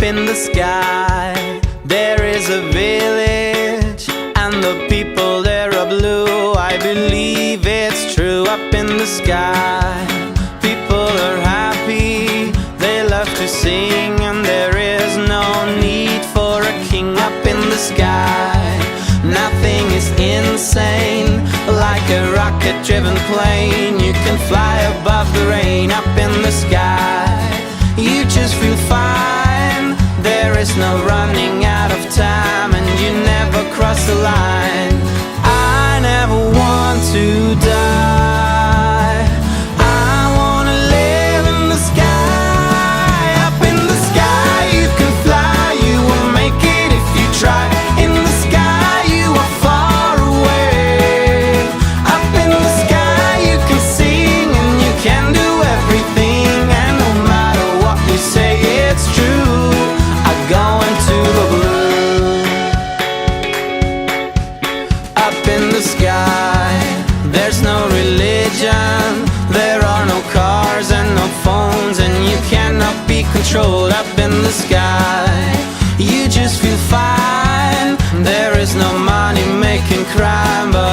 Up in the sky there is a village, and the people there are blue. I believe it's true. Up in the sky people are happy, they love to sing, and there is no need for a king. Up in the sky nothing is insane, like a rocket-driven plane. You can fly above the rain. Up in the sky you just feel fine. There is no running out of time, and you never cross the line. I never want to die, I wanna live in the sky. Up in the sky you can fly, you will make it if you try. In the sky you are far away. Up in the sky you can sing, and you can do everything, and no matter what you say it's true. I go into the blue. Up in the sky there's no religion, there are no cars and no phones, and you cannot be controlled. Up in the sky you just feel fine. There is no money making crime, but